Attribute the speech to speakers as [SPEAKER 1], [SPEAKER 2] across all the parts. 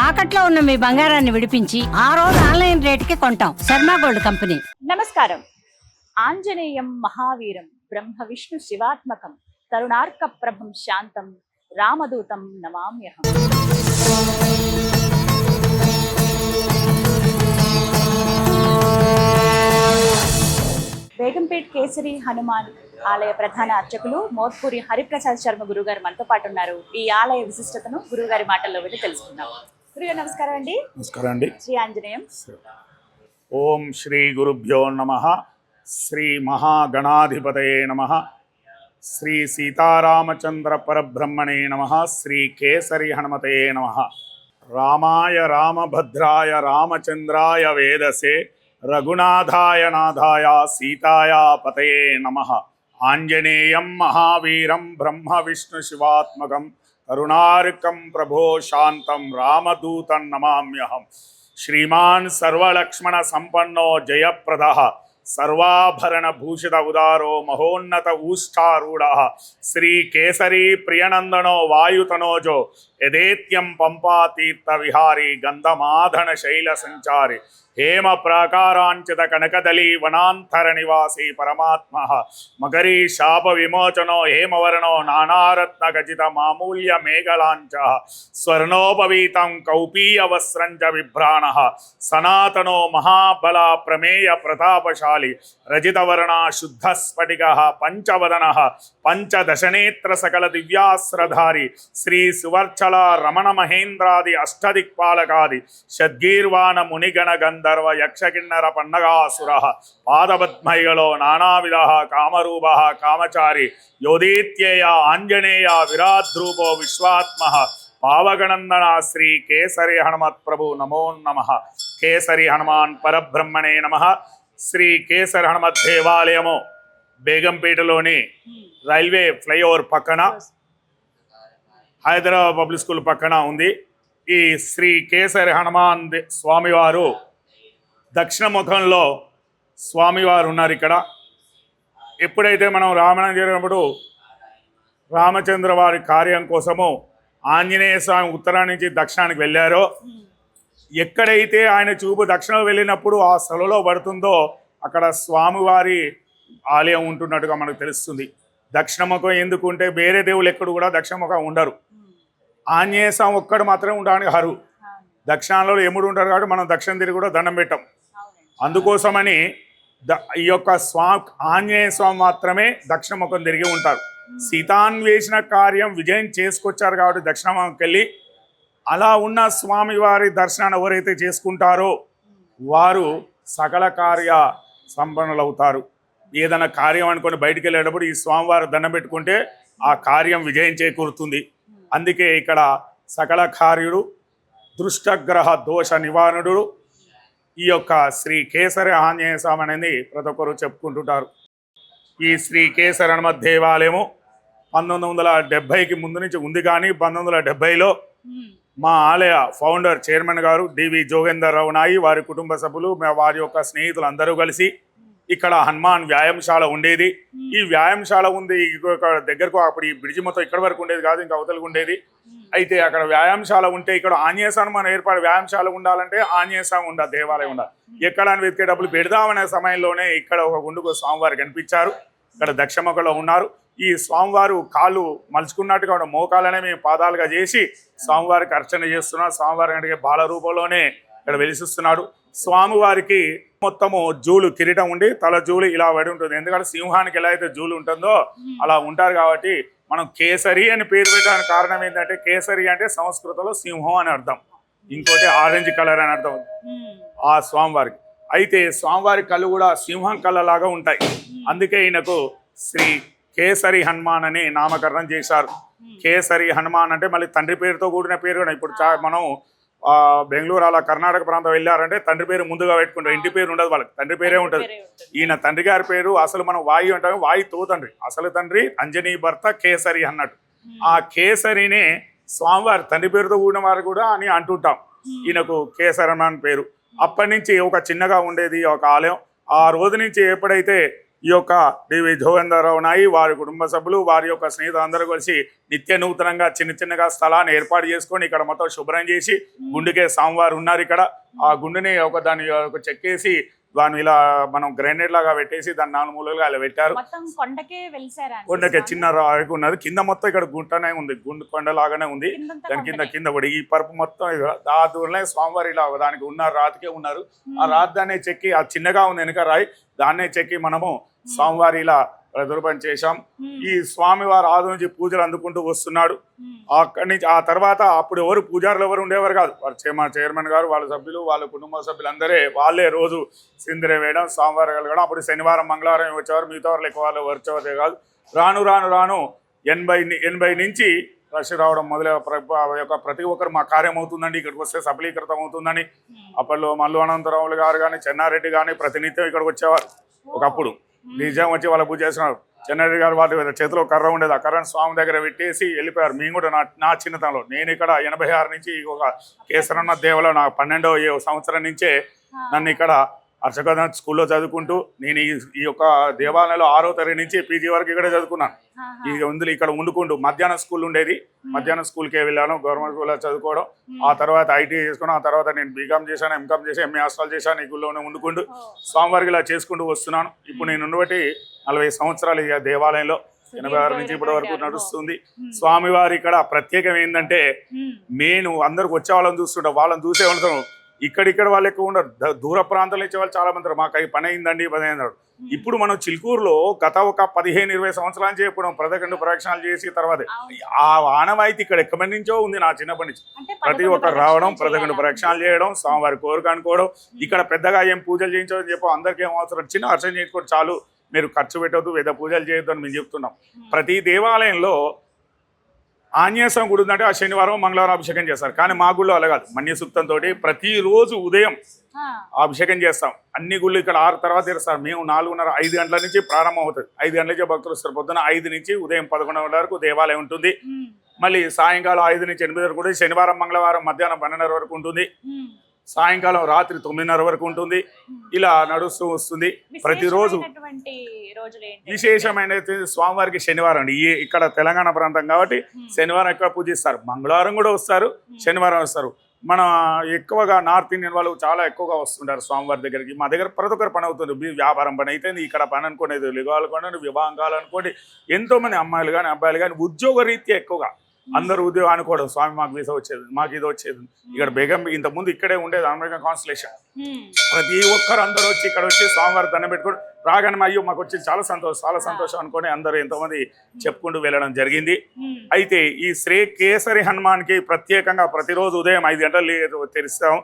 [SPEAKER 1] తాకట్లో ఉన్న మీ బంగారాన్ని విడిపించి ఆ రోజు ఆన్లైన్ రేటుకి కొంటాం. Sharma gold company.
[SPEAKER 2] నమస్కారం. ఆంజనేయం మహావీరం బ్రహ్మ విష్ణు శివాత్మకం తరుణార్క ప్రభం శాంతం రామదూతం నమామ్యహం. బేగంపేట్ కేసరి హనుమాన్ ఆలయ ప్రధాన అర్చకులు మోత్పూరి హరిప్రసాద్ శర్మ గురుగారు మనతో పాటు ఉన్నారు. ఈ ఆలయ విశిష్టతను గురుగారి మాటల్లో విని తెలుసుకుందాం. గురుగారు నమస్కారం అండి.
[SPEAKER 3] నమస్కారం అండి.
[SPEAKER 2] శ్రీ ఆంజనేయం.
[SPEAKER 3] ఓం శ్రీ గురుభ్యో నమః. శ్రీ మహాగణాధిపతయే నమః. శ్రీ సీతారామచంద్ర పరబ్రహ్మణే నమః. శ్రీ కేసరి హనుమతయే నమః. రామాయ రామభద్రాయ రామచంద్రాయ వేదసే రఘునాథాయ నాథాయ సీతాయ పతయే నమః. ఆంజనేయం మహావీరం బ్రహ్మ విష్ణు శివాత్మకం కరుణార్కం ప్రభో శాంతం రామదూతం నమామ్యహం. శ్రీమాన్ సర్వలక్ష్మణ సంపన్నో జయప్రదః సర్వాభరణ భూషిత ఉదారో మహోన్నత ఊష్ఠారూఢ శ్రీ కేసరీ ప్రియనందనో వాయుతనోజో యదేత్యం పంపాతీర్థ విహారీ గంధమాధన శైల సంచారి హేమ ప్రాకారాంచిత కనకదళీ వనాంతర నివాసీ పరమాత్మ మకరీ శాప విమోచనో హేమవర్ణో నానారత్న ఖచిత మామూల్య మేఘలాంచ స్వర్ణోపవీతం కౌపీయ వస్త్రంచ విభ్రాణ సనాతనో మహాబల ప్రమేయ ప్రతాపశాలి రజితవర్ణ శుద్ధ స్ఫటిక పంచవదన పంచదశనేత్ర సకల దివ్యాస్త్రధారి శ్రీ సువర్చల రమణ మహేంద్రాది అష్టదిక్పాలకాది షద్గీర్వాణ మునిగణ గంధర్వ యక్షకిన్నర పన్నగాసుర పాదపద్మైగలో నానావిధ కామరూప కామచారి యోదీత్యేయ ఆంజనేయ విరాద్రూపో విశ్వాత్మ పావగణందన శ్రీ కేసరి హనుమత్ ప్రభు నమో నమః. కేసరి హనుమాన్ పరబ్రహ్మణే నమః. శ్రీ కేసరి హనుమత్ దేవాలయము బేగంపేటలోని రైల్వే ఫ్లైఓవర్ పక్కన హైదరాబాద్ పబ్లిక్ స్కూల్ పక్కన ఉంది. ఈ శ్రీ కేసరి హనుమాన్ స్వామివారు దక్షిణ ముఖంలో స్వామివారు ఉన్నారు. ఇక్కడ ఎప్పుడైతే మనం రామాయణం జరిగినప్పుడు రామచంద్ర వారి కార్యం కోసము ఆంజనేయ స్వామి ఉత్తరం నుంచి దక్షిణానికి వెళ్ళారో, ఎక్కడైతే ఆయన చూపు దక్షిణం వెళ్ళినప్పుడు ఆ స్థలంలో పడుతుందో అక్కడ స్వామివారి ఆలయం ఉంటున్నట్టుగా మనకు తెలుస్తుంది. దక్షిణముఖం ఎందుకుంటే వేరే దేవుళ్ళు ఎక్కడ కూడా దక్షిణముఖం ఉండరు. ఆంజనేయ స్వామి ఒక్కడు మాత్రమే ఉండడానికి హరు. దక్షిణాలలో ఎముడు ఉంటారు కాబట్టి మనం దక్షిణ తిరిగి కూడా దండం పెట్టాం. అందుకోసమని ఈ యొక్క ఆంజనేయ స్వామి మాత్రమే దక్షిణముఖం తిరిగి ఉంటారు. సీతాన్వేషణ కార్యం విజయం చేసుకొచ్చారు కాబట్టి దక్షిణముఖంకి వెళ్ళి అలా ఉన్న స్వామివారి దర్శనాన్ని ఎవరైతే చేసుకుంటారో వారు సకల కార్య సంపన్నులు అవుతారు. ఏదైనా కార్యం అనుకొని బయటికి వెళ్ళేటప్పుడు ఈ స్వామివారి దండం పెట్టుకుంటే ఆ కార్యం విజయం చేకూరుతుంది. అందుకే ఇక్కడ సకల కార్యుడు దృష్టగ్రహ దోష నివారణుడు ఈ యొక్క శ్రీ కేసరి ఆంజనేయ స్వామి అనేది ప్రతి ఒక్కరు చెప్పుకుంటుంటారు. ఈ శ్రీ కేసరి హనుమత్ దేవాలయము 1970కి ముందు నుంచి ఉంది. కానీ 1970లో మా ఆలయ ఫౌండర్ చైర్మన్ గారు డివి జోగేందర్ రావు నాయి వారి కుటుంబ సభ్యులు వారి యొక్క స్నేహితులు అందరూ కలిసి ఇక్కడ హనుమాన్ వ్యాయామశాల ఉండేది. ఈ వ్యాయామశాల ఉంది దగ్గరకు. అప్పుడు ఈ బ్రిడ్జి మొత్తం ఇక్కడ వరకు ఉండేది కాదు, ఇంకా అవతలకు ఉండేది. అయితే అక్కడ వ్యాయామశాల ఉంటే ఇక్కడ ఆంజనేయ స్వామి మనం ఏర్పాటు వ్యాయామశాల ఉండాలంటే ఆంజనేయ స్వామి ఉండాలి, దేవాలయం ఉండాలి. ఎక్కడ అని వెతికేటప్పుడు పెడదామనే సమయంలోనే ఇక్కడ ఒక గుండుకు స్వామివారు కనిపించారు. ఇక్కడ దక్షిణముఖంలో ఉన్నారు. ఈ స్వామివారు కాళ్ళు మలుచుకున్నట్టుగా మోకాలనే మేము పాదాలుగా చేసి స్వామివారికి అర్చన చేస్తున్నాం. స్వామివారి అంటే బాల రూపంలోనే ఇక్కడ వెలిసిస్తున్నాడు. స్వామివారికి మొత్తము జూలు కిరీటం ఉండి తల జూలు ఇలా పడి ఉంటుంది. ఎందుకంటే సింహానికి ఎలా అయితే జూలు ఉంటుందో అలా ఉంటారు. కాబట్టి మనం కేసరి అని పేరు పెట్టడానికి కారణం ఏంటంటే కేసరి అంటే సంస్కృతంలో సింహం అని అర్థం, ఇంకోటి ఆరెంజ్ కలర్ అని అర్థం ఆ స్వామివారికి. అయితే స్వామివారి కళ్ళు కూడా సింహం కళ్ళలాగా ఉంటాయి. అందుకే ఈయనకు శ్రీ కేసరి హనుమాన్ అని నామకరణం చేశారు. కేసరి హనుమాన్ అంటే మళ్ళీ తండ్రి పేరుతో కూడిన పేరు కూడా. ఇప్పుడు మనం బెంగళూరు అలా కర్ణాటక ప్రాంతం వెళ్ళారంటే తండ్రి పేరు ముందుగా పెట్టుకుంటారు, ఇంటి పేరు ఉండదు, వాళ్ళకి తండ్రి పేరే ఉంటుంది. ఈయన తండ్రి గారి పేరు అసలు మనం వాయు అంటాము, వాయు తోతండ్రి, అసలు తండ్రి అంజనీ భర్త కేసరి అన్నట్టు. ఆ కేసరినే స్వామివారి తండ్రి పేరుతో కూడిన వారు కూడా అని అంటుంటాం. ఈయనకు కేసరి అని పేరు. అప్పటి నుంచి ఒక చిన్నగా ఉండేది ఒక ఆలయం. ఆ రోజు నుంచి ఎప్పుడైతే ఈ యొక్క డివి జోగేంద్రరావు నాయి వారి కుటుంబ సభ్యులు వారి యొక్క స్నేహితులు అందరూ కలిసి నిత్య నూతనంగా చిన్నగా స్థలాన్ని ఏర్పాటు చేసుకొని ఇక్కడ మొత్తం శుభ్రం చేసి గుండెకే స్వామివారు ఉన్నారు ఇక్కడ. ఆ గుండెని దాన్ని చెక్కేసి దాన్ని ఇలా మనం గ్రైండర్ లాగా పెట్టేసి దాన్ని 4 మూలలుగా అలా పెట్టారు. కొండకే చిన్న రాయి ఉన్నది, కింద మొత్తం ఇక్కడ గుంటనే ఉంది, కొండ లాగానే ఉంది. దాని కింద కూడా ఈ పరుపు మొత్తం ఆ దూరంలో స్వామివారి ఇలా దానికి ఉన్నారు, రాతికే ఉన్నారు. ఆ రాతి దాన్నే చెక్కి ఆ చిన్నగా ఉంది వెనక రాయి, దాన్నే చెక్కి మనము స్వామివారి ఇలా ప్రదుర్పణ చేశాం. ఈ స్వామివారి ఆది నుంచి పూజలు అందుకుంటూ వస్తున్నాడు. అక్కడి నుంచి ఆ తర్వాత అప్పుడు ఎవరు పూజారులు ఎవరు ఉండేవారు కాదు. వారు చైర్మన్ గారు, వాళ్ళ సభ్యులు, వాళ్ళ కుటుంబ సభ్యులందరే వాళ్ళే రోజు సిందిరే వేయడం, స్వామివారి కలగడం. అప్పుడు శనివారం మంగళవారం వచ్చేవారు, మిగతా వాళ్ళు ఎక్కువ వాళ్ళు వచ్చేవారే కాదు. రాను 80 నుంచి రష్ రావడం మొదలై ప్రతి ఒక్కరు మా కార్యం అవుతుందండి, ఇక్కడికి వస్తే సఫలీకృతం అవుతుందని. అప్పట్లో మల్లు అనంతరావులు గారు కానీ చెన్నారెడ్డి కానీ ప్రతినిత్యం ఇక్కడికి వచ్చేవారు. ఒకప్పుడు నిజం వచ్చి వాళ్ళ పూజ చేస్తున్నారు. చెన్నారెడ్డి గారు వాళ్ళ చేతిలో కర్ర ఉండేది, ఆ కర్రను స్వామి దగ్గర పెట్టేసి వెళ్ళిపోయారు. మేము కూడా నా చిన్నతనంలో, నేను ఇక్కడ 86 నుంచి ఒక కేసరన్న దేవలో నా 12వ సంవత్సరం నుంచే నన్ను ఇక్కడ అర్చక స్కూల్లో చదువుకుంటూ నేను ఈ యొక్క దేవాలయంలో 6వ తరగతి నుంచి పీజీ వరకు ఇక్కడ చదువుకున్నాను. ఇక్కడ వండుకుంటూ మధ్యాహ్నం స్కూల్ ఉండేది, మధ్యాహ్నం స్కూల్కే వెళ్ళాను, గవర్నమెంట్ స్కూల్లో చదువుకోవడం. ఆ తర్వాత ఐటీ చేసుకున్నాను. ఆ తర్వాత నేను బీకామ్ చేశాను, ఎంకామ్ చేసి ఎంఏ హాస్టల్ చేశాను. ఈ గుళ్ళోనే వండుకుంటూ స్వామివారికి ఇలా చేసుకుంటూ వస్తున్నాను. ఇప్పుడు నేను ఉండబట్టి 40 సంవత్సరాలు ఈ దేవాలయంలో 86 నుంచి ఇప్పటి వరకు నడుస్తుంది. స్వామివారి ఇక్కడ ప్రత్యేకం ఏంటంటే నేను అందరికి వచ్చే వాళ్ళని చూస్తుంటా, వాళ్ళని చూసే ఉంటాను. ఇక్కడ వాళ్ళు ఎక్కువ ఉండరు, దూర ప్రాంతాలు ఇచ్చే వాళ్ళు చాలా మంది. మాకు పని అయిందండి, పని అయిందంటారు. ఇప్పుడు మనం చిలుకూరులో గత ఒక 15-20 సంవత్సరాల నుంచి ఇప్పుడు 11 ప్రదక్షిణాలు చేసి తర్వాత ఆ ఆనవాయితీ ఇక్కడ ఎక్కడి నుంచో ఉంది. నా చిన్నప్పటి నుంచి ప్రతి ఒక్కరు రావడం, 11 ప్రదక్షిణాలు చేయడం, స్వామివారి కోరిక అనుకోవడం. ఇక్కడ పెద్దగా ఏం పూజలు చేయించడం చెప్పు, అందరికీ ఏం అవసరం, చిన్న అర్చన చేసుకోవడం చాలు, మీరు ఖర్చు పెట్టవద్దు, వేద పూజలు చేయొద్దు అని మేము చెప్తున్నాం. ప్రతి దేవాలయంలో ఆంజనేయ స్వామి గుడి ఉందంటే ఆ శనివారం మంగళవారం అభిషేకం చేస్తారు. కానీ మా గుళ్ళో అలా కాదు, మన్య సూక్తంతో ప్రతిరోజు ఉదయం అభిషేకం చేస్తాం. అన్ని గుళ్ళు ఇక్కడ 6 తర్వాత తెరుస్తారు. మేము 4:30 5 గంటల నుంచి ప్రారంభం అవుతుంది. 5 గంటల నుంచి భక్తులు వస్తారు. పొద్దున 5 నుంచి ఉదయం 11 గంటల వరకు దేవాలయం ఉంటుంది. మళ్ళీ సాయంకాలం 5 నుంచి 8 వరకు ఉంటుంది. శనివారం మంగళవారం మధ్యాహ్నం 12:30 వరకు ఉంటుంది. సాయంకాలం రాత్రి 9:30 వరకు ఉంటుంది. ఇలా నడుస్తూ వస్తుంది. ప్రతిరోజు విశేషమైన స్వామివారికి శనివారం అండి. ఇక్కడ తెలంగాణ ప్రాంతం కాబట్టి శనివారం ఎక్కువ పూజిస్తారు. మంగళవారం కూడా వస్తారు, శనివారం వస్తారు. మన ఎక్కువగా నార్త్ ఇండియన్ వాళ్ళు చాలా ఎక్కువగా వస్తుంటారు స్వామివారి దగ్గరికి. మా దగ్గర ప్రతి ఒక్కరు పని అవుతుంది. వ్యాపారం పని అయితే ఇక్కడ పని అనుకోండి, లిగాలనుకోండి, వివాహం కావాలనుకోండి, ఎంతోమంది అమ్మాయిలు కానీ అబ్బాయిలు కానీ ఉద్యోగ రీత్యా ఎక్కువగా అందరూ ఉద్యోగం అనుకోవడం, స్వామి మాకు వీసా వచ్చేది, మాకు ఇది వచ్చేది. ఇక్కడ బేగం ఇంతకుముందు ఇక్కడే ఉండేది అమెరికన్ కాన్సులేషన్. ప్రతి ఒక్కరు అందరూ వచ్చి ఇక్కడ వచ్చి స్వామివారి దండం పెట్టుకుని రాగానే అయ్యో మాకు వచ్చి చాలా సంతోషం అనుకొని అందరూ ఎంతోమంది చెప్పుకుంటూ వెళ్ళడం జరిగింది. అయితే ఈ శ్రీ కేసరి హనుమాన్కి ప్రత్యేకంగా ప్రతిరోజు ఉదయం 5 గంటలు తెరిస్తాం.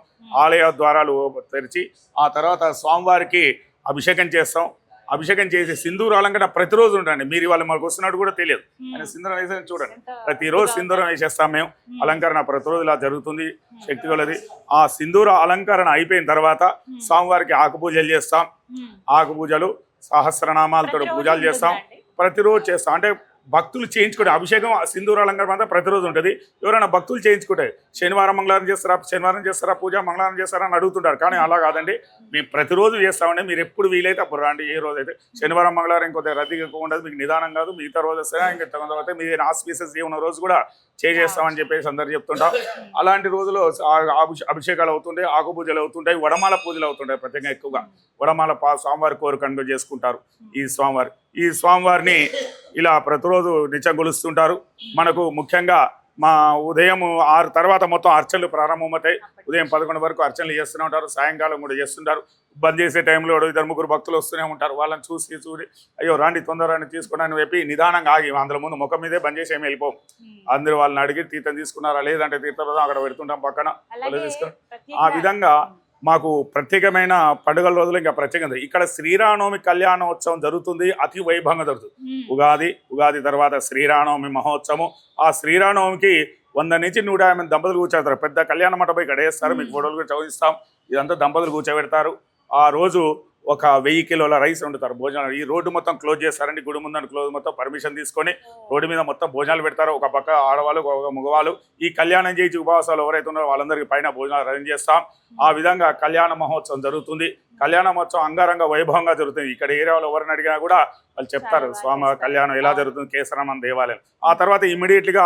[SPEAKER 3] ఆలయ ద్వారాలు తెరిచి ఆ తర్వాత స్వామివారికి అభిషేకం చేస్తాం. అభిషేకం చేసి సింధూర అలంకరణ ప్రతిరోజు ఉండండి. మీరు వాళ్ళు మనకు వస్తున్నట్టు కూడా తెలియదు. ఆయన సింధూరం వేసే చూడండి, ప్రతిరోజు సింధూరం వేసేస్తాం మేము. అలంకరణ ప్రతిరోజు ఇలా జరుగుతుంది, శక్తి కొలది. ఆ సింధూర అలంకరణ అయిపోయిన తర్వాత స్వామివారికి ఆకు పూజలు చేస్తాం. ఆకు పూజలు సహస్రనామాలతో పూజలు చేస్తాం. ప్రతిరోజు చేస్తాం. అంటే భక్తులు చేయించుకుంటే అభిషేకం సింధూర అలంకరణ అంతా ప్రతిరోజు ఉంటుంది. ఎవరైనా భక్తులు చేయించుకుంటే శనివారం మంగళవారం చేస్తారా పూజ, మంగళవారం చేస్తారా అని అడుగుతుంటారు. కానీ అలా కాదండి, మేము ప్రతిరోజు చేస్తామండి. మీరు ఎప్పుడు వీలైతే అప్పుడు రండి. ఏ రోజు అయితే శనివారం మంగళవారం ఇంకొద్దిగా రద్దీగా ఎక్కువ ఉండదు, మీకు నిదానం కాదు. మిగతా రోజు వస్తారా ఇంకా తర్వాత మీరు ఆస్పీసెస్ ఉన్న రోజు కూడా చేసేస్తామని చెప్పేసి అందరు చెప్తుంటాం. అలాంటి రోజులు అభిషేకాలు అవుతుంటాయి, ఆకు పూజలు అవుతుంటాయి, వడమాల పూజలు అవుతుంటాయి. ప్రత్యేకంగా ఎక్కువగా వడమాల స్వామివారి కోరికను చేసుకుంటారు. ఈ స్వామివారిని ఇలా ప్రతిరోజు నిత్యం కొలుస్తుంటారు. మనకు ముఖ్యంగా మా ఉదయం 6 తర్వాత మొత్తం అర్చనలు ప్రారంభమవుతాయి. ఉదయం 11 వరకు అర్చనలు చేస్తూనే ఉంటారు. సాయంకాలం కూడా చేస్తుంటారు. బంద్ చేసే టైంలో 2-3 భక్తులు వస్తూనే ఉంటారు. వాళ్ళని చూసి అయ్యో రాండి తొందరని తీసుకున్నాను చెప్పి నిదానంగా ఆగి అందులో ముందు ముఖం మీదే బంద్ చేసి ఏమి వెళ్ళిపోం. అందరూ వాళ్ళని అడిగి తీర్థం తీసుకున్నారా లేదంటే తీర్థం అక్కడ పెడుతుంటాం పక్కన తీసుకుని. ఆ విధంగా మాకు ప్రత్యేకమైన పండుగల రోజులు ఇంకా ప్రత్యేకత. ఇక్కడ శ్రీరామనవమి కళ్యాణోత్సవం జరుగుతుంది, అతి వైభవంగా జరుగుతుంది. ఉగాది తర్వాత శ్రీరామనవమి మహోత్సవం. ఆ శ్రీరామనవమికి 100 నుంచి 150 దంపతులు కూర్చోబెడతారు. పెద్ద కళ్యాణ మంటపం ఇక్కడ వేస్తారు. మీకు ఫోటోలు కూడా చూపిస్తాం. ఇదంతా దంపతులు కూర్చోబెడతారు. ఆ రోజు ఒక 1000 కిలోల రైస్ వండుతారు. భోజనాలు ఈ రోడ్డు మొత్తం క్లోజ్ చేస్తారండి. గుడి ముందని క్లోజ్ మొత్తం పర్మిషన్ తీసుకొని రోడ్డు మీద మొత్తం భోజనాలు పెడతారు. ఒక పక్క ఆడవాళ్ళు, ఒక మగవాళ్ళు. ఈ కళ్యాణం చేయించి ఉపవాసాలు ఎవరైతే ఉన్నారో వాళ్ళందరికీ పైన భోజనాలు అరేంజ్ చేస్తాం. ఆ విధంగా కళ్యాణ మహోత్సవం జరుగుతుంది. కళ్యాణ మహోత్సవం అంగరంగ వైభవంగా జరుగుతుంది. ఇక్కడ ఏరియాలో ఎవరిని అడిగినా కూడా వాళ్ళు చెప్తారు
[SPEAKER 2] చాలా
[SPEAKER 3] స్వామి
[SPEAKER 2] బాగా
[SPEAKER 3] కళ్యాణం ఎలా జరుగుతుంది కేసరామన్ దేవాలయం. ఆ తర్వాత ఇమీడియట్గా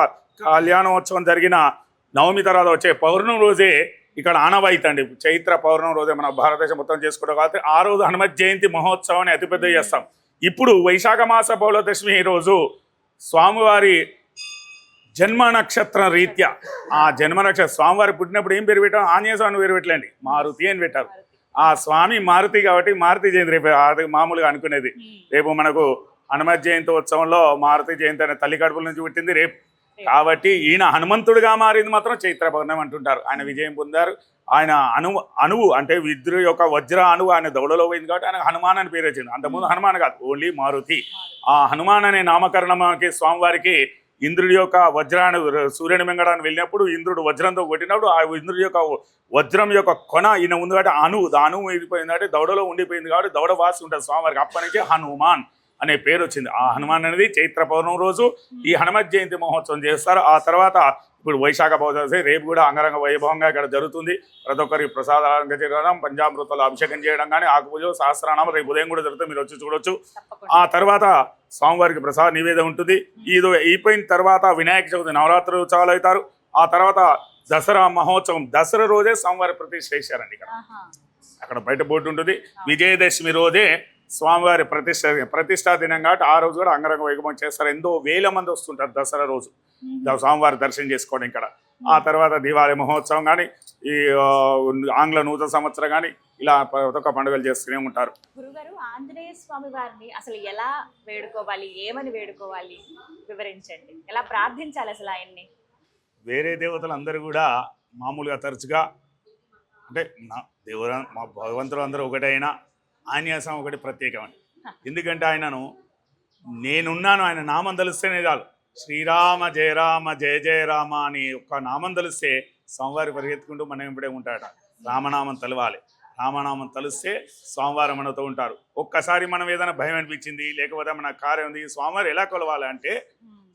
[SPEAKER 3] కళ్యాణోత్సవం జరిగిన నవమి తర్వాత వచ్చే పౌర్ణమి రోజే ఇక్కడ ఆనవాయితీ అండి. చైత్ర పౌర్ణమి రోజే మన భారతదేశం మొత్తం చేసుకుంటాం కాబట్టి ఆ రోజు హనుమత్ జయంతి మహోత్సవాన్ని అతిపెద్ద చేస్తాం. ఇప్పుడు వైశాఖ మాస బహుళదశమి రోజు స్వామివారి జన్మ నక్షత్రం రీత్యా ఆ జన్మ నక్షత్రం స్వామివారి పుట్టినప్పుడు ఏం పేరు పెట్టాం? ఆంజనేయ స్వామి పేరు పెట్టలేండి, మారుతి అని పెట్టారు. ఆ స్వామి మారుతి కాబట్టి మారుతి జయంతి రేపు అది మామూలుగా అనుకునేది. రేపు మనకు హనుమత్ జయంతి ఉత్సవంలో మారుతి జయంతి అనే తల్లి కడుపుల నుంచి పుట్టింది రేపు కాబట్టి ఈయన హనుమంతుడిగా మారింది మాత్రం చైత్ర పౌర్ణమి అంటుంటారు. ఆయన విజయం పొందారు. ఆయన అణువు అంటే విద్యుత్ యొక్క వజ్ర అణువు ఆయన దౌడలో పోయింది కాబట్టి ఆయన హనుమాన్ అని పేరు వచ్చింది. అంతకుముందు హనుమాన్ కాదు, ఓన్లీ మారుతి. ఆ హనుమాన్ అనే నామకరణకి స్వామివారికి ఇంద్రుడి యొక్క వజ్రాన్ని సూర్యుని మింగడానికి వెళ్ళినప్పుడు ఇంద్రుడు వజ్రంతో కొట్టినప్పుడు ఆ ఇంద్రుడి యొక్క వజ్రం యొక్క కొన ఈయన ఉంది కాబట్టి అణువు వెళ్ళిపోయింది కాబట్టి దౌడలో ఉండిపోయింది కాబట్టి దౌడ వాసి ఉంటుంది స్వామివారికి. అప్పటి నుంచి హనుమాన్ అనే పేరు వచ్చింది. ఆ హనుమాన్ అనేది చైత్ర పౌర్ణమి రోజు ఈ హనుమత్ జయంతి మహోత్సవం చేస్తారు. ఆ తర్వాత ఇప్పుడు వైశాఖ పౌర్ణమి రేపు కూడా అంగరంగ వైభవంగా ఇక్కడ జరుగుతుంది. ప్రతి ఒక్కరికి ప్రసాదాలంగా చేయడం, పంచామృతాలు అభిషేకం చేయడం కానీ ఆకుపూజ సహస్రనామం రేపు ఉదయం కూడా జరుగుతుంది, మీరు వచ్చి చూడొచ్చు. ఆ తర్వాత స్వామివారికి ప్రసాద నివేదన ఉంటుంది. ఇది అయిపోయిన తర్వాత వినాయక చవితి నవరాత్రి ఉత్సవాలు అవుతారు. ఆ తర్వాత దసరా మహోత్సవం దసరా రోజే స్వామివారి ప్రతిష్ఠ చేశారండి. ఇక్కడ అక్కడ బయట బోర్డు ఉంటుంది. విజయదశమి రోజే స్వామివారి ప్రతిష్టా దినం కాబట్టి ఆ రోజు కూడా అంగరంగ వైభవం చేస్తారు. ఎంతో వేల మంది వస్తుంటారు దసరా రోజు స్వామివారి దర్శనం చేసుకోవడం ఇక్కడ. ఆ తర్వాత దివాళీ మహోత్సవం కానీ ఈ ఆంగ్ల నూతన సంవత్సరం కానీ ఇలా ప్రతి ఒక్క పండుగలు చేస్తూనే ఉంటారు.
[SPEAKER 2] గురుగారు, ఆంజనేయ స్వామి వారిని అసలు ఎలా వేడుకోవాలి, ఏమని వేడుకోవాలి వివరించండి. ఎలా ప్రార్థించాలి అసలు ఆయన్ని?
[SPEAKER 3] వేరే దేవతలు అందరూ కూడా మామూలుగా తరచుగా అంటే మా భగవంతులు అందరూ ఒకటైనా ఆంజనేయ స్వామి ఒకటి ప్రత్యేకమని. ఎందుకంటే ఆయనను నేనున్నాను ఆయన నామం తలుస్తేనే చాలు. శ్రీరామ జయ రామ జయ జయ రామ అని ఒక్క నామం తలిస్తే స్వామివారి పరిగెత్తుకుంటూ మనం ఇప్పుడే ఉంటాడట. రామనామం తలవాలి, రామనామం తలిస్తే స్వామివారు మనతో ఉంటారు. ఒక్కసారి మనం ఏదైనా భయం అనిపించింది లేకపోతే మన కార్యం ఉంది, స్వామివారు ఎలా కొలవాలి అంటే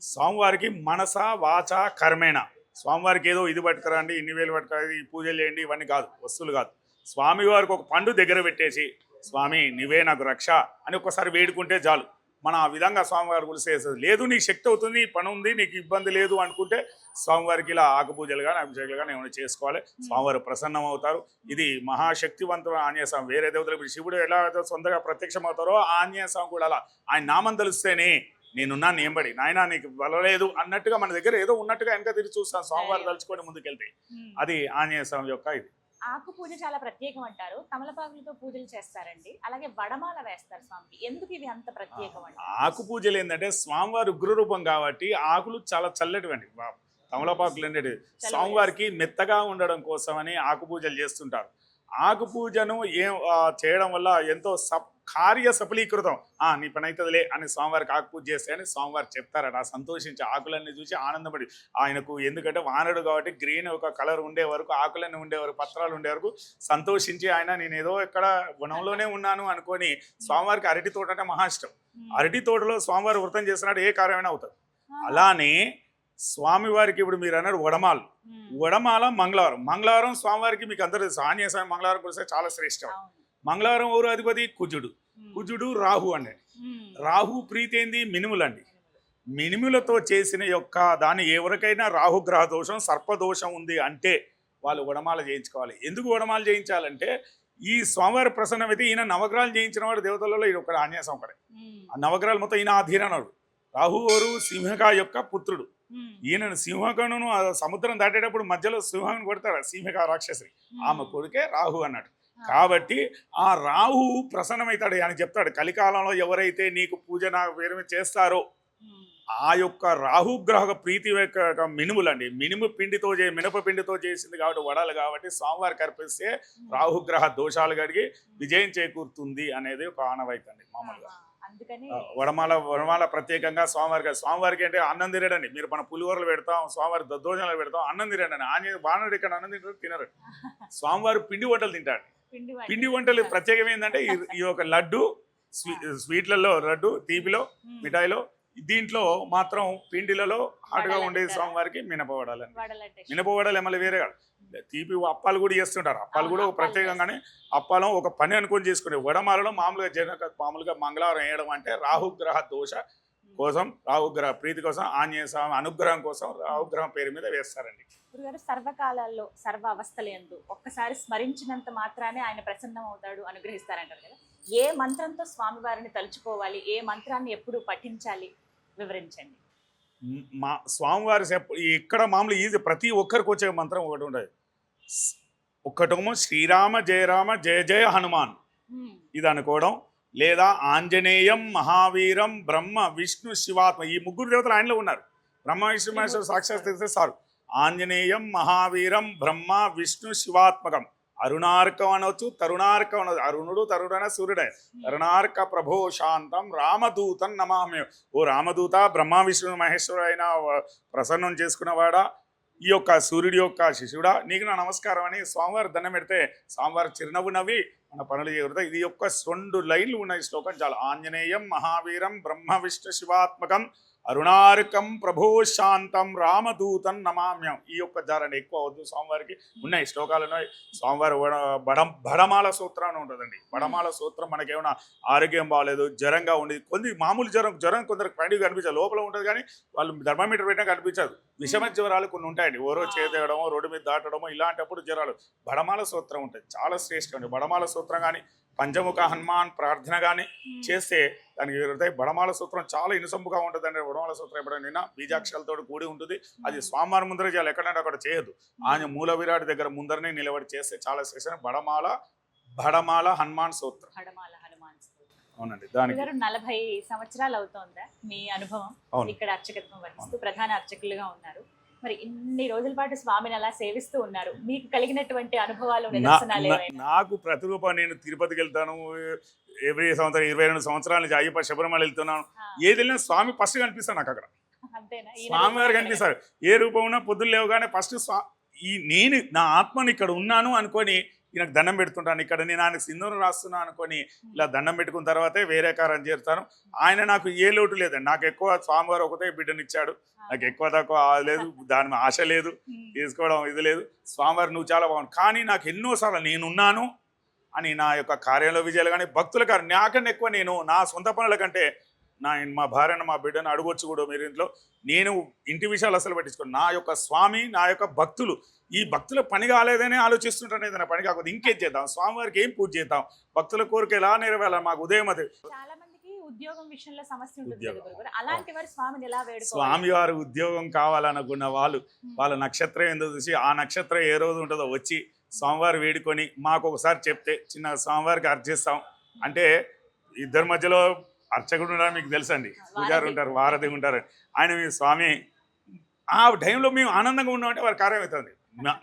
[SPEAKER 3] స్వామివారికి మనస వాచ కర్మేణ. స్వామివారికి ఏదో ఇది పట్టుకురండి, ఇన్ని వేలు పట్టుకురండి, ఈ పూజలు చేయండి, ఇవన్నీ కాదు, వస్తువులు కాదు. స్వామివారికి ఒక పండు దగ్గర పెట్టేసి స్వామి నీవే నాకు రక్ష అని ఒక్కసారి వేడుకుంటే చాలు. మనం ఆ విధంగా స్వామివారి గురిసేస్తుంది. లేదు నీకు శక్తి అవుతుంది, పని ఉంది, నీకు ఇబ్బంది లేదు అనుకుంటే స్వామివారికి ఇలా ఆకుపూజలు కానీ అభిషేకాలు కానీ ఏమైనా చేసుకోవాలి. స్వామివారు ప్రసన్నం అవుతారు. ఇది మహాశక్తివంతమైన ఆంజనేయ స్వామి. వేరే దేవతలు శివుడు ఎలా సొంతగా ప్రత్యక్షం అవుతారో ఆంజనేయ స్వామి కూడా అలా ఆయన నామం తెలిస్తేనే నేనున్నాను ఏంబడి నాయన నీకు బలలేదు అన్నట్టుగా మన దగ్గర ఏదో ఉన్నట్టుగా వెనక తిరిగి చూస్తాను స్వామివారు తలుచుకొని ముందుకెళ్తే. అది ఆంజనేయ స్వామి యొక్క ఇది.
[SPEAKER 2] ఆకు పూజ చాలా ప్రత్యేకం అంటారు. తమలపాకులతో పూజలు చేస్తారండి, అలాగే వడమాల వేస్తారు స్వామికి. ఎందుకు ఇవి అంత ప్రత్యేకం అండి?
[SPEAKER 3] ఆకు పూజలు ఏంటంటే స్వామివారి ఉగ్రరూపం కాబట్టి ఆకులు చాలా చల్లటివండి. తమలపాకులు అనేది స్వామివారికి మెత్తగా ఉండడం కోసమని ఆకు పూజలు చేస్తుంటారు. ఆకు పూజను చేయడం వల్ల ఎంతో కార్య సఫలీకృతం. నీ పని అవుతుందిలే అని స్వామివారికి ఆకు పూజ చేస్తే అని స్వామివారు చెప్తారట. సంతోషించి ఆకులన్నీ చూసి ఆనందపడి ఆయనకు, ఎందుకంటే వానరుడు కాబట్టి గ్రీన్ ఒక కలర్ ఉండే వరకు, ఆకులన్నీ ఉండే వరకు, పత్రాలు ఉండే వరకు సంతోషించి ఆయన నేను ఏదో ఇక్కడ వనంలోనే ఉన్నాను అనుకొని స్వామివారికి అరటి తోట అంటే మహా ఇష్టం. అరటి తోటలో స్వామివారు వృతం చేసినట్టు ఏ కార్యమైనా అవుతుంది. అలానే స్వామివారికి ఇప్పుడు మీరు అన్నారు వడమాల మంగళవారం స్వామివారికి మీకు అందరూ ఆంజనేయ స్వామి మంగళవారం కురిస్తే చాలా శ్రేష్టం. మంగళవారం ఎవరు అధిపతి? కుజుడు రాహు అండి. రాహు ప్రీతి ఏంది? మినుములండి. మినుములతో చేసిన యొక్క దాన్ని ఎవరికైనా రాహుగ్రహ దోషం సర్పదోషం ఉంది అంటే వాళ్ళు వడమాల చేయించుకోవాలి. ఎందుకు వడమాల చేయించాలంటే ఈ స్వామివారి ప్రసన్నమైతే ఈయన నవగ్రహాలు చేయించిన వాడు దేవతలలో ఈయన ఒకటి ఆంజనేయ స్వామి ఒకడే. ఆ నవగ్రహాలు మొత్తం ఈయన అధీననుడు. రాహు ఎవరు? సింహక యొక్క పుత్రుడు. ఈయనను సింహకను సముద్రం దాటేటప్పుడు మధ్యలో సింహను కొడతాడు, సింహక రాక్షసి, ఆమె కొడుకే రాహు అన్నాడు. కాబట్టి ఆ రాహు ప్రసన్నమవుతాడు అని చెప్తాడు. కలికాలంలో ఎవరైతే నీకు పూజ నాకు వేరే చేస్తారో ఆ యొక్క రాహుగ్రహ ప్రీతి యొక్క మినుములండి. మినప పిండితో చేసింది కాబట్టి వడాలు కాబట్టి స్వామివారికి అర్పిస్తే రాహుగ్రహ దోషాలు కడిగి విజయం చేకూరుతుంది అనేది ఒక ఆనవాయితీ అండి. మామూలుగా వడమాల ప్రత్యేకంగా స్వామివారికి అంటే అన్నం తినడండి. మీరు మన పులిహోరలు పెడతాం, స్వామివారి దద్దోజనాలు పెడతాం, అన్నం తినడండి. బాణుడు ఇక్కడ అన్నం తింటారు, తినరు. స్వామివారు పిండి వంటలు తింటాడు. పిండి వంటలు ప్రత్యేకం ఏంటంటే ఈ యొక్క లడ్డు, స్వీట్లలో లడ్డు, తీపిలో మిఠాయిలో దీంట్లో మాత్రం పిండిలలో హాటుగా
[SPEAKER 2] వడలు
[SPEAKER 3] ఉండేది
[SPEAKER 2] అంటారా?
[SPEAKER 3] స్వామివారికి మినపవడాలండి.
[SPEAKER 2] వడలంటే ఇష్టం.
[SPEAKER 3] మినపవడలు మళ్ళీ వేరే కాదు. తీపి అప్పాలు కూడా చేస్తుంటారు. అప్పాలు కూడా
[SPEAKER 2] అవును,
[SPEAKER 3] ఒక
[SPEAKER 2] అప్పాలు
[SPEAKER 3] ప్రత్యేకంగానే అప్పాలం ఒక పని అనుకొని చేసుకునే వడమాలలో మామూలుగా మంగళవారం వేయడం అంటే రాహుగ్రహ దోష కోసం, రాహుగ్రహ ప్రీతి కోసం, ఆంజనేయ స్వామి అనుగ్రహం కోసం రాహుగ్రహం పేరు మీద వేస్తారండి.
[SPEAKER 2] గురుగారు సర్వకాలాల్లో సర్వ అవస్థలందు ఒక్కసారి స్మరించినంత మాత్రానే ఆయన ప్రసన్నం అవుతాడు, అనుగ్రహిస్తారంటారు కదా. ఏ మంత్రంతో స్వామివారిని తలుచుకోవాలి, ఏ మంత్రాన్ని ఎప్పుడు పఠించాలి, వివరించండి.
[SPEAKER 3] మా స్వామివారి ఇక్కడ మామూలు ఈజీ ప్రతి ఒక్కరికి వచ్చే మంత్రం ఒకటి ఉండదు. ఒక్కటేమో శ్రీరామ జయ రామ జయ జయ హనుమాన్ ఇది అనుకోవడం, లేదా ఆంజనేయం మహావీరం బ్రహ్మ విష్ణు శివాత్మ, ఈ ముగ్గురు దేవతలు ఆయనలో ఉన్నారు. బ్రహ్మ విష్ణు మహేశ్వర సాక్షాత్ తెలిస్తే సారు. ఆంజనేయం మహావీరం బ్రహ్మ విష్ణు శివాత్మకం. అరుణార్కం అనవచ్చు, తరుణార్కం అనవచ్చు. అరుణుడు తరుడన సూర్యుడే. తరుణార్క ప్రభో శాంతం రామదూతం నమామి. ఓ రామదూత, బ్రహ్మ విష్ణు మహేశ్వరు అయిన ప్రసన్నం చేసుకున్నవాడా, ఈ యొక్క సూర్యుడి యొక్క శిష్యుడా, నీకు నా నమస్కారం అని స్వామివారి దండం పెడితే స్వామివారి చిరునవ్వు నవ్వి మన పనులు చేయగలుగుతాయి. ఇది యొక్క 2 లైన్లు ఉన్న ఈ శ్లోకం చాలా. ఆంజనేయం మహావీరం బ్రహ్మ విష్ణు శివాత్మకం అరుణార్కం ప్రభో శాంతం రామదూతం నమామ్యం. ఈ యొక్క జారండి ఎక్కువ వద్దు. స్వామివారికి ఉన్నాయి శ్లోకాలు ఉన్నాయి. స్వామివారి బడమాల సూత్రం అని ఉంటుందండి. బడమాల సూత్రం మనకేమైనా ఆరోగ్యం బాగాలేదు, జ్వరంగా ఉండేది, మామూలు జ్వరం కొందరికి బయటకు కనిపించదు, లోపల ఉంటుంది కానీ వాళ్ళు థర్మామీటర్ పెట్టినా కనిపించదు. విషమ జ్వరాలు కొన్ని ఉంటాయండి, ఓరో చేతేయడమో రోడ్డు మీద దాటడమో ఇలాంటప్పుడు జ్వరాలు. బడమాల సూత్రం ఉంటుంది, చాలా శ్రేష్టం అండి. బడమాల సూత్రం కానీ పంచముఖ హనుమాన్ ప్రార్థన కానీ చేస్తే దానికి ఎదురుతాయి. బడమాల సూత్రం చాలా ఇనుసొంపుగా ఉంటుంది అండి. బడమాల సూత్రం ఎప్పుడైనా బీజాక్షరాలతో కూడి ఉంటుంది. అది స్వామివారి ముందర చేయాలి, ఎక్కడంటే అక్కడ చేయదు. ఆయన మూల విరాట్ దగ్గర ముందరనే నిలబడి చేస్తే చాలా శ్రేష్టం. బడమాల హనుమాన్ సూత్రం. అవునండి. దానికి
[SPEAKER 2] 40 సంవత్సరాలు అవుతోందా మీ అనుభవం ఇక్కడ అర్చకత్వం వహిస్తూ ప్రధాన అర్చకులుగా ఉన్నారు. మరి ఇన్ని రోజుల పాటు స్వామిని అలా సేవిస్తూ ఉన్నారు, మీకు కలిగినటువంటి అనుభవాలు, నిదర్శనాలు ఏమైనా?
[SPEAKER 3] నాకు ప్రతిరూపం, నేను తిరుపతికి వెళ్తాను ఎవ్రీ సంవత్సరం, 22 సంవత్సరాల నుంచి అయ్యప్ప శబరిమల వెళ్తున్నాను. ఏది వెళ్ళినా స్వామి ఫస్ట్ కనిపిస్తాను నాకు అక్కడ.
[SPEAKER 2] అంతేనా?
[SPEAKER 3] స్వామి గారు కనిపిస్తారు. ఏ రూపం ఉన్నా పొద్దున్న లేవగానే ఫస్ట్ నేను నా ఆత్మని ఇక్కడ ఉన్నాను అనుకొని ఈయనకు దండం పెడుతుంటాను. ఇక్కడ నేను ఆయనకు సింధూరం రాస్తున్నాను అనుకొని ఇలా దండం పెట్టుకున్న తర్వాతే వేరే కారం చేరుతాను. ఆయన నాకు ఏ లోటు లేదండి. నాకు ఎక్కువ స్వామివారు ఒకటే బిడ్డనిచ్చాడు, నాకు ఎక్కువ తక్కువ లేదు, దాని మీద ఆశ లేదు, తీసుకోవడం ఇది లేదు. స్వామివారు నువ్వు చాలా బాగుంది. కానీ నాకు ఎన్నోసార్లు నేనున్నాను అని నా యొక్క కార్యంలో విజయాలు కానీ భక్తుల కార్యం నాకన్నా ఎక్కువ నేను నా సొంత పనుల కంటే మా భార్యను మా బిడ్డను అడగొచ్చు కూడా మీరు ఇంట్లో. నేను ఇంటి విషయాలు అసలు పట్టించుకోను. నా యొక్క స్వామి, నా యొక్క భక్తులు, ఈ భక్తుల పని కాలేదని ఆలోచిస్తుంటాను. ఏదైనా పని కాకపోతే ఇంకేం చేద్దాం, స్వామివారికి ఏం పూజ చేద్దాం, భక్తుల కోరిక ఎలా నెరవేరాలి. మాకు ఉదయం అది
[SPEAKER 2] చాలా మందికి ఉద్యోగం విషయంలో సమస్య ఉంటుంది కదా గురుగారు, అలాంటి వారు స్వామిని ఎలా వేడుకోవాలి?
[SPEAKER 3] స్వామివారు ఉద్యోగం కావాలనుకున్న వాళ్ళ నక్షత్రం ఎందుకు చూసి ఆ నక్షత్రం ఏ రోజు ఉంటుందో వచ్చి స్వామివారు వేడుకొని మాకు ఒకసారి చెప్తే చిన్న స్వామివారికి అర్చిస్తాం. అంటే ఇద్దరి మధ్యలో అర్చకుడు ఉన్నారు, మీకు తెలుసండి, పూజారు ఉంటారు, వారధి ఉంటారు. ఆయన మీ స్వామి ఆ టైంలో మేము ఆనందంగా ఉన్నామంటే వారి కార్యం అవుతుంది.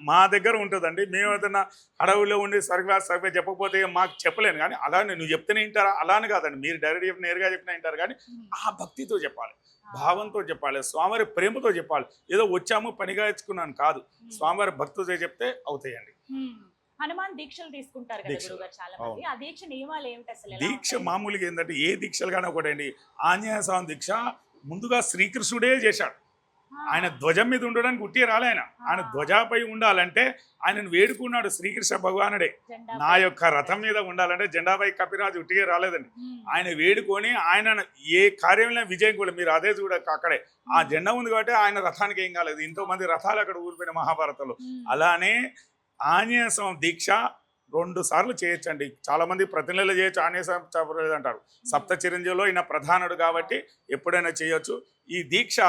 [SPEAKER 3] మా దగ్గర ఉంటుందండి. మేము ఏదైనా అడవుల్లో ఉండి సరిగ్గా చెప్పకపోతే మాకు చెప్పలేను. కానీ అలానే నువ్వు చెప్తేనే వింటారా అలానే కాదండి, మీరు డైరెక్ట్ చెప్పిన నేరుగా చెప్పినా వింటారు. కానీ ఆ భక్తితో చెప్పాలి, భావంతో చెప్పాలి, స్వామివారి ప్రేమతో చెప్పాలి. ఏదో వచ్చాము పనిగా ఇచ్చుకున్నాను కాదు, స్వామివారి భక్తితో చెప్తే అవుతాయండి.
[SPEAKER 2] హనుమాన్ దీక్షలు తీసుకుంటారు కదా గురుగారు చాలా మంది, ఆ దీక్ష నియమాలు ఏమిటి అసలు?
[SPEAKER 3] దీక్ష మామూలుగా ఏంటంటే ఏ దీక్షలు కానీ ఒకటండి. ఆంజనేయ స్వామి దీక్ష ముందుగా శ్రీకృష్ణుడే చేశాడు. ఆయన ధ్వజం మీద ఉండడానికి ఉట్టి రాలే. ఆయన ధ్వజాపై ఉండాలంటే ఆయనను వేడుకున్నాడు శ్రీకృష్ణ భగవానుడే. నా యొక్క రథం మీద ఉండాలంటే జెండాపై కపిరాజు ఉట్టిగా రాలేదండి. ఆయన వేడుకొని ఆయన ఏ కార్యంలో విజయం కూడా మీరు అదే చూడక అక్కడే ఆ జెండా ఉంది కాబట్టి ఆయన రథానికి ఏం కాలేదు. ఎంతో మంది రథాలు అక్కడ ఊరిపోయిన మహాభారతంలో. అలానే ఆంజనేయ స్వామి దీక్ష 2 సార్లు చేయొచ్చండి. చాలా మంది ప్రతి నెల చేయొచ్చు, ఆంజనేయ స్వామి చెప్పలేదు అంటారు. సప్త చిరంజీవిలో ఈయన ప్రధానుడు కాబట్టి ఎప్పుడైనా చేయొచ్చు. ఈ దీక్ష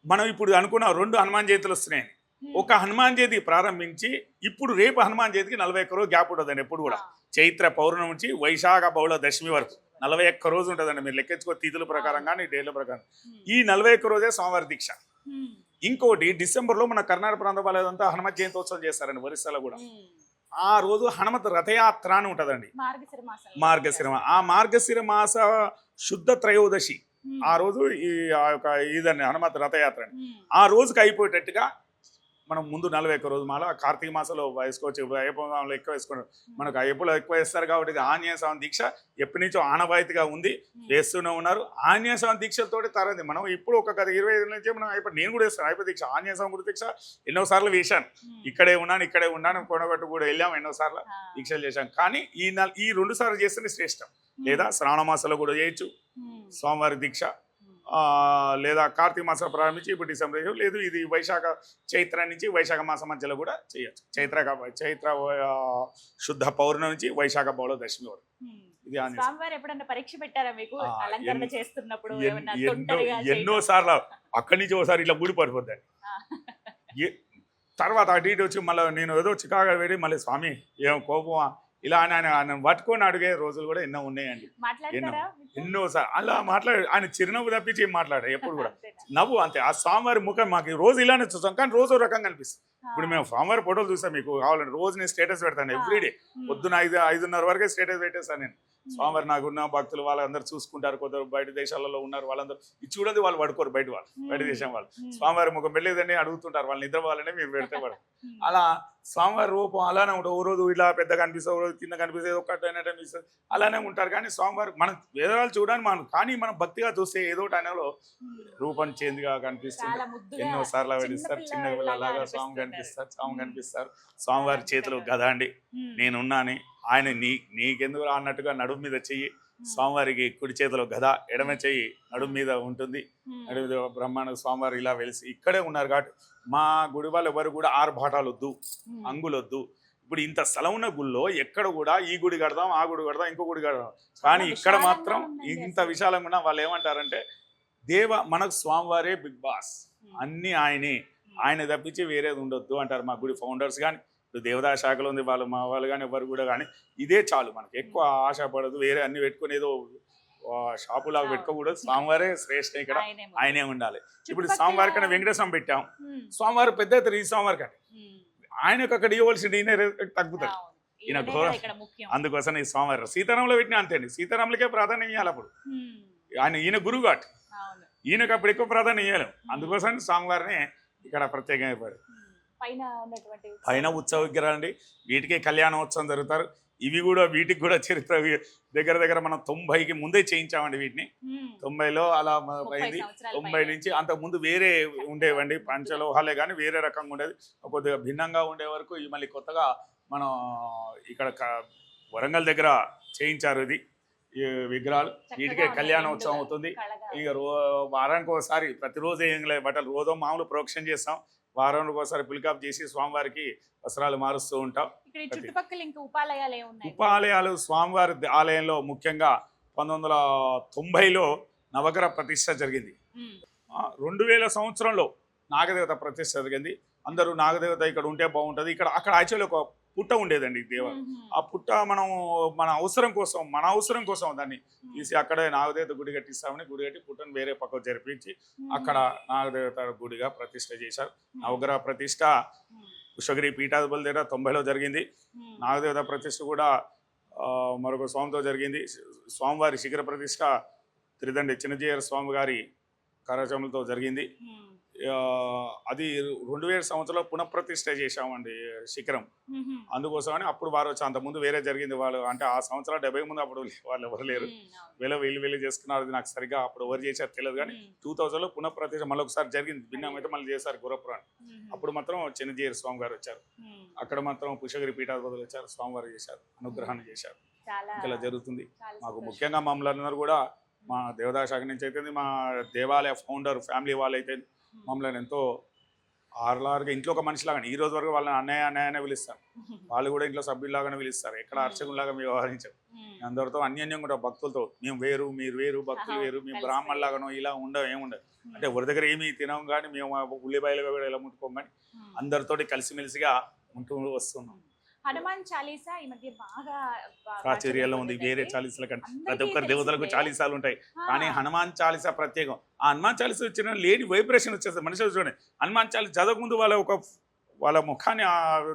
[SPEAKER 3] మనం ఇప్పుడు అనుకున్న 2 హనుమాన్ జయంతులు వస్తున్నాయి. ఒక హనుమాన్ జయంతి ప్రారంభించి ఇప్పుడు రేపు హనుమాన్ జయంతికి 41 రోజు గ్యాప్ ఉంటుందండి. ఎప్పుడు కూడా చైత్ర పౌర్ణమి నుంచి వైశాఖ బహుళ దశమి వరకు 41 రోజు ఉంటుందండి. మీరు లెక్కించుకో తిథుల ప్రకారం కానీ డేట్ల ప్రకారం. ఈ 41 రోజే స్వామివారి దీక్ష. ఇంకోటి డిసెంబర్లో మన కర్ణాటక ప్రాంతం వాళ్ళంతా హనుమత్ జయంతోత్సవం చేస్తారండి ఒరిస్సాలో కూడా. ఆ రోజు హనుమత్ రథయాత్ర అని ఉంటుందండి, మార్గశిర. ఆ మార్గశిర మాస శుద్ధ త్రయోదశి ఆ రోజు ఈ యొక్క ఇదండి హనుమత్ రథయాత్ర. ఆ రోజుకి అయిపోయేటట్టుగా మనం ముందు 41 రోజు మాల కార్తీక మాసంలో వేసుకోవచ్చు, అయ్యప్పలో ఎక్కువ వేసుకున్నాం. మనకు అయ్యప్పలో ఎక్కువ వేస్తారు కాబట్టి ఇది ఆంజనేయ స్వామి దీక్ష ఎప్పటి నుంచో ఆనవాయితీగా ఉంది, వేస్తూనే ఉన్నారు. ఆంజనేయ స్వామి దీక్షలతో తరది మనం ఇప్పుడు ఒక 25 నుంచి మనం అయిపోయి నేను కూడా వేస్తాను అయ్యప్ప దీక్ష, ఆంజనేయ స్వామి గురు దీక్ష ఎన్నోసార్లు వేశాను. ఇక్కడే ఉన్నాను కొనగట్టు కూడా వెళ్ళాం, ఎన్నోసార్లు దీక్షలు చేశాం. కానీ ఈ 2 సార్లు చేస్తేనే శ్రేష్టం. లేదా శ్రావణ మాసంలో కూడా చేయొచ్చు స్వామివారి దీక్ష, లేదా కార్తీక మాసం ప్రారంభించి ఇప్పుడు డిసెంబర్, లేదు ఇది వైశాఖ చైత్ర నుంచి వైశాఖ మాసం మధ్యలో కూడా చేయొచ్చు. చైత్ర శుద్ధ పౌర్ణమి నుంచి వైశాఖ బౌళ దశమి వరకు. ఇది
[SPEAKER 2] స్వామివారు ఎప్పుడన్నా పరీక్ష పెట్టారా మీకు అలంకరణ చేస్తున్నప్పుడు?
[SPEAKER 3] ఎన్నో సార్లు అక్కడి నుంచి ఒకసారి ఇట్లా ఊడి పడిపోద్దండి. తర్వాత అటు ఇటు వచ్చి మళ్ళీ నేను ఏదో చికాగా వెళ్ళి మళ్ళీ స్వామి ఏం కోపమా ఇలా ఆయన పట్టుకొని అడిగే రోజులు కూడా ఎన్నో ఉన్నాయండి. ఎన్నోసార్లు అలా ఆయన చిరునవ్వు తప్పించి ఏం మాట్లాడారు ఎప్పుడు కూడా నవ్వు అంతే. ఆ స్వామివారి ముఖం మాకు రోజు ఇలానే చూస్తాం, కానీ రోజు రకంగా అనిపిస్తుంది. ఇప్పుడు మేము స్వామివారి ఫోటోలు చూస్తాం, మీకు కావాలంటే రోజు నేను స్టేటస్ పెడతాను ఎవ్రీడే. పొద్దున 5:30 వరకే స్టేటస్ పెట్టేస్తాను నేను. స్వామివారి నాకున్న భక్తులు వాళ్ళందరూ చూసుకుంటారు, కొందరు బయట దేశాలలో ఉన్నారు, వాళ్ళందరూ ఇది చూడదు, వాళ్ళు పడుకోరు, బయట దేశం వాళ్ళు. స్వామివారి ముఖం వెళ్ళేదని అడుగుతుంటారు, వాళ్ళు నిద్రపోవాలనే మీరు పెడితే పడు. అలా స్వామివారి రూపం అలానే ఉంటుంది. ఓ రోజు ఇలా పెద్దగా కనిపిస్తుంది, ఓ రోజు కింద కనిపిస్తుంది, ఒకటి అయినట్టు అనిపిస్తుంది, అలానే ఉంటారు. కానీ స్వామివారి మనం వేదవాళ్ళు చూడడానికి మనం, కానీ మనం భక్తిగా చూస్తే ఏదో ఆయనలో రూపం చేంజ్గా కనిపిస్తుంది. ఎన్నో సార్లు వెళ్ళిస్తారు, చిన్న పిల్లలాగా స్వామి కనిపిస్తారు. స్వామివారి చేతులు గదా అండి, నేనున్నాను, ఆయన నీకెందుకు అన్నట్టుగా నడుము మీద చెయ్యి, స్వామివారికి కుడి చేతిలో గద, ఎడమ చెయ్యి నడుము మీద ఉంటుంది. నడుము బ్రహ్మాండ స్వామివారు ఇలా వెలిసి ఇక్కడే ఉన్నారు కాబట్టి మా గుడి వాళ్ళు ఎవరు కూడా 6 బాటాలు వద్దు, అంగులు వద్దు. ఇప్పుడు ఇంత స్థలం ఉన్న గుళ్ళో ఎక్కడ కూడా ఈ గుడి కడదాం, ఆ గుడి కడదాం, ఇంకో గుడి కడదాం, కానీ ఇక్కడ మాత్రం ఇంత విశాలంగా ఉన్న వాళ్ళు ఏమంటారంటే మనకు స్వామివారే బిగ్ బాస్, అన్ని ఆయన తప్పించి వేరేది ఉండొద్దు అంటారు మా గుడి ఫౌండర్స్. కానీ ఇప్పుడు దేవదాయ శాఖలో ఉంది వాళ్ళు, మా వాళ్ళు కానీ ఎవరు కూడా, కానీ ఇదే చాలు మనకి, ఎక్కువ ఆశ పడదు, వేరే అన్ని పెట్టుకుని ఏదో షాపులాగా పెట్టుకోకూడదు. స్వామివారే శ్రేష్ఠ, ఇక్కడ ఆయనే ఉండాలి. ఇప్పుడు స్వామివారి కన్నా వెంకటేశ్వరం పెట్టాం, స్వామివారు పెద్ద అవుతారు, ఈ స్వామివారి కంటే ఆయనకు అక్కడ ఇవ్వాల్సింది ఈయన తగ్గుతారు, ఈయన ఘోరం. అందుకోసం ఈ స్వామివారు సీతారాములో పెట్టినా అంతే అండి, సీతారాములకే ప్రాధాన్యం ఇవ్వాలి. అప్పుడు ఈయన గురువు కాబట్టి ఈయనకు అప్పుడు ఎక్కువ ప్రాధాన్యం ఇవ్వలేం. అందుకోసం స్వామివారిని ఇక్కడ ప్రత్యేకంగా అయిపోయారు. పైన ఉత్సవ విగ్రహాలు అండి, వీటికే కళ్యాణోత్సవం జరుగుతారు. ఇవి కూడా వీటికి కూడా చరిత్ర దగ్గర మనం 90కి ముందే చేయించామండి వీటిని. 90లో అలా అయింది. 90 నుంచి అంతకుముందు వేరే ఉండేవండి, పంచలోహాలే కానీ వేరే రకంగా ఉండేది, కొద్దిగా భిన్నంగా ఉండే వరకు ఈ మళ్ళీ కొత్తగా మనం ఇక్కడ వరంగల్ దగ్గర చేయించారు ఇది ఈ విగ్రహాలు. వీటికే కళ్యాణోత్సవం అవుతుంది. ఇక వారానికి ఒకసారి, ప్రతిరోజు ఏం లేదు బట్టలు, రోజు మామూలు ప్రోక్షణ చేస్తాం, వారానికి ఒకసారి పిలికాప్ చేసి స్వామివారికి వస్త్రాలు మారుస్తూ ఉంటాం. ఉపాలయాలు స్వామివారి ఆలయంలో ముఖ్యంగా 1990లో నవగ్రహ ప్రతిష్ట జరిగింది. 2000 సంవత్సరంలో నాగదేవత ప్రతిష్ట జరిగింది. అందరూ నాగదేవత ఇక్కడ ఉంటే బాగుంటుంది, అక్కడ యాక్చువల్లీ ఒక పుట్ట ఉండేదండి దేవత. ఆ పుట్ట మన అవసరం కోసం దాన్ని తీసి అక్కడే నాగదేవత గుడి కట్టిస్తామని గుడి కట్టి పుట్టను వేరే పక్కకు జరిపించి అక్కడ నాగదేవత గుడిగా ప్రతిష్ట చేశారు. నవగ్రహ ప్రతిష్ట పుష్పగిరి పీఠాధిపతుల దగ్గర 90లో జరిగింది. నాగదేవత ప్రతిష్ట కూడా మరొక స్వామితో జరిగింది. స్వామివారి శిఖర ప్రతిష్ట త్రిదండి చిన్నజీయర్ స్వామి గారి కరచములతో జరిగింది. అది 2000 సంవత్సరంలో పునఃప్రతిష్ఠ చేశామండి శిఖరం. అందుకోసమని అప్పుడు వారు వచ్చి, అంతకుముందు వేరే జరిగింది వాళ్ళు, అంటే ఆ సంవత్సరాలు 70 ముందు అప్పుడు వాళ్ళు ఎవరు లేరు, వీళ్ళు చేసుకున్నారు. అది నాకు సరిగ్గా అప్పుడు ఎవరు చేశారు తెలియదు, కానీ 2000లో పునఃప్రతిష్ఠ మళ్ళీ ఒకసారి జరిగింది. భిన్నం అయితే మళ్ళీ చేశారు గురపురాన్ని. అప్పుడు మాత్రం చిన్నజీయర్ స్వామి గారు వచ్చారు, అక్కడ మాత్రం పుష్పగిరి పీఠాధిపతులు వచ్చారు, స్వామివారు చేశారు, అనుగ్రహాన్ని చేశారు. ఇలా జరుగుతుంది. మాకు ముఖ్యంగా మమ్మల్ని అందరూ కూడా మా దేవదాయ శాఖ నుంచి అయితే, మా దేవాలయ ఫౌండర్ ఫ్యామిలీ వాళ్ళు అయితే మమ్మల్ని ఎంతో ఆరులారుగా ఇంట్లో ఒక మనిషిలాగా, ఈ రోజు వరకు వాళ్ళని అన్నయ్య పిలుస్తారు, వాళ్ళు కూడా ఇంట్లో సభ్యుల్లాగానే పిలుస్తారు, ఎక్కడ అర్చకుల్లాగా వ్యవహరించారు. అందరితో అన్యోన్యంగా ఉంటాం, భక్తులతో మేము వేరు మీరు వేరు, భక్తులు వేరు, మేము బ్రాహ్మణులాగానో ఇలా ఏముండదు. అంటే ఎవరి దగ్గర ఏమి తినము, కానీ మేము ఉల్లిపాయలుగా కూడా ఇలా ముట్టుకోం, కానీ అందరితోటి కలిసిమెలిసిగా ఉంటూ వస్తున్నాం.
[SPEAKER 2] హనుమాన్ చాలీసా ఈ మధ్య బాగా
[SPEAKER 3] ప్రాచుర్యంలో ఉంది. వేరే చాలీసాల కంటే ప్రతి ఒక్కరి దేవతలకు చాలీసాలు ఉంటాయి, కానీ హనుమాన్ చాలీసా ప్రత్యేకం. ఆ హనుమాన్ చాలీసా వచ్చిన లేని వైబ్రేషన్ వచ్చేస్తుంది మనిషి చూడండి. హనుమాన్ చాలీసా చదవక ముందు వాళ్ళ వాళ్ళ ముఖాన్ని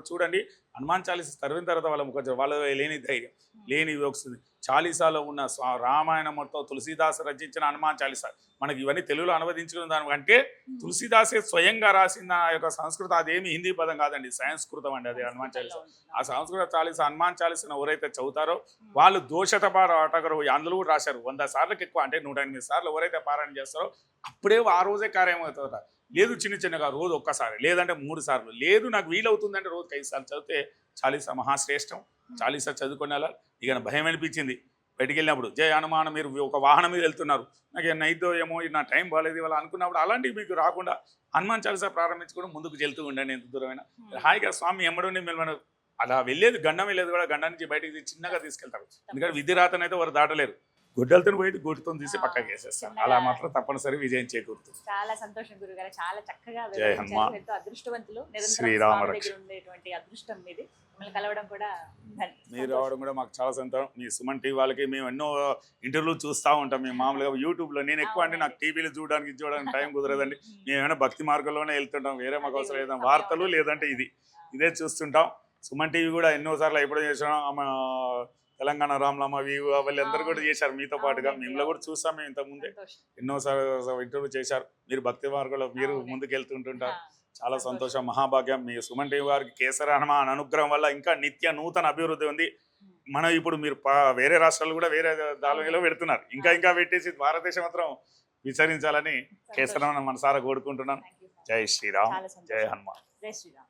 [SPEAKER 3] చూడండి, హనుమాన్ చాలీస చదివిన తర్వాత వాళ్ళ ముఖం వాళ్ళు లేని ధైర్యం, లేని వస్తుంది. చాలీసాలో ఉన్న రామాయణం మొత్తం తులసీదాస్ రచించిన హనుమాన్ చాలీస, మనకి ఇవన్నీ తెలుగులో అనువదించుకున్న దానికంటే తులసీదాసే స్వయంగా రాసిన ఆ యొక్క సంస్కృతం, అదేమి హిందీ పదం కాదండి, సంస్కృతం అండి అది హనుమాన్ చాలీస. ఆ సంస్కృత చాలీస హనుమాన్ చాలీసను ఎవరైతే చదువుతారో వాళ్ళు దోషత పాఠకరు, అందులో కూడా రాశారు 100 సార్లకు ఎక్కువ, అంటే 108 సార్లు ఎవరైతే పారాయణ చేస్తారో అప్పుడే ఆ రోజే కార్యమవుతుందట. లేదు చిన్న చిన్నగా రోజు ఒక్కసారి, లేదంటే 3 సార్లు, లేదు నాకు వీలవుతుందంటే రోజుకి 5 సార్లు చదివితే చాలీసా మహాశ్రేష్టం. చాలీసా చదువుకునే వాళ్ళ ఇక భయం అనిపించింది బయటికి వెళ్ళినప్పుడు, జయ హనుమాన్ మీరు ఒక వాహనం మీద వెళ్తున్నారు, నాకు ఏమన్నా అయిద్దో ఏమో, నా టైం బాగాలేదు ఇవాళ అనుకున్నప్పుడు అలాంటివి మీకు రాకుండా హనుమాన్ చాలీసా ప్రారంభించుకోవడం, ముందుకు వెళ్తూ ఉండండి ఎంత దూరమైనా. హాయిగా స్వామి ఎమ్మడుండి మిమ్మల్ని అలా వెళ్ళేది, గండం వెళ్ళేది కూడా గండం నుంచి బయటికి చిన్నగా తీసుకెళ్తారు. ఎందుకంటే విధి రాతనైతే వారు దాటలేరు, గొడ్డలతో పోయి గొడ్డుతో తీసి పక్కకి వేసేస్తారు. అలా మాత్రం తప్పనిసరి విజయం చేకూరుతుంది.
[SPEAKER 2] చాలా సంతోషం గురుగారు, చాలా చక్కగా
[SPEAKER 3] జై హనుమాన్.
[SPEAKER 2] ఎంతో అదృష్టవంతులు,
[SPEAKER 3] శ్రీరామ
[SPEAKER 2] నిరంతరం
[SPEAKER 3] రక్ష.
[SPEAKER 2] దగ్గర ఉండేటువంటి అదృష్టం మీది. మిమ్మల్ని కలవడం కూడా
[SPEAKER 3] మీరు రావడం కూడా మాకు చాలా సంతోషం. మీ సుమన్ టీవీ వాళ్ళకి మేము ఎన్నో ఇంటర్వ్యూలు చూస్తూ ఉంటాం. మేము మామూలుగా యూట్యూబ్లో, నేను ఎక్కువ అంటే నాకు టీవీలో చూడడానికి టైం కుదరదండి. మేము ఏమైనా భక్తి మార్గంలోనే వెళ్తుంటాం, వేరే మాకు అవసరం లేదంటే వార్తలు లేదంటే ఇదే చూస్తుంటాం. సుమన్ టీవీ కూడా ఎన్నోసార్లు ఎప్పుడో చేసాం, తెలంగాణ రామ్లమ్మ వాళ్ళందరూ కూడా చేశారు మీతో పాటుగా. మిమ్మల్ని కూడా చూసాం మేము ఇంతకుముందే, ఎన్నోసార్లు ఇంటర్వ్యూ చేశారు. మీరు భక్తి మార్గంలో మీరు ముందుకు వెళ్తుంటుంటారు, చాలా సంతోషం, మహాభాగ్యం. మీ సుమన్ టీవీ వారికి కేసరి హనుమాన్ అనుగ్రహం వల్ల ఇంకా నిత్య నూతన అభివృద్ధి ఉంది. మనం ఇప్పుడు మీరు వేరే రాష్ట్రాలు కూడా వేరే దానిలో పెడుతున్నారు, ఇంకా పెట్టేసి భారతదేశం మాత్రం విచరించాలని కేసరి హనుమాన్ మనసారా కోరుకుంటున్నాను. జై శ్రీరామ్, జై హనుమాన్.
[SPEAKER 2] జై శ్రీరామ్.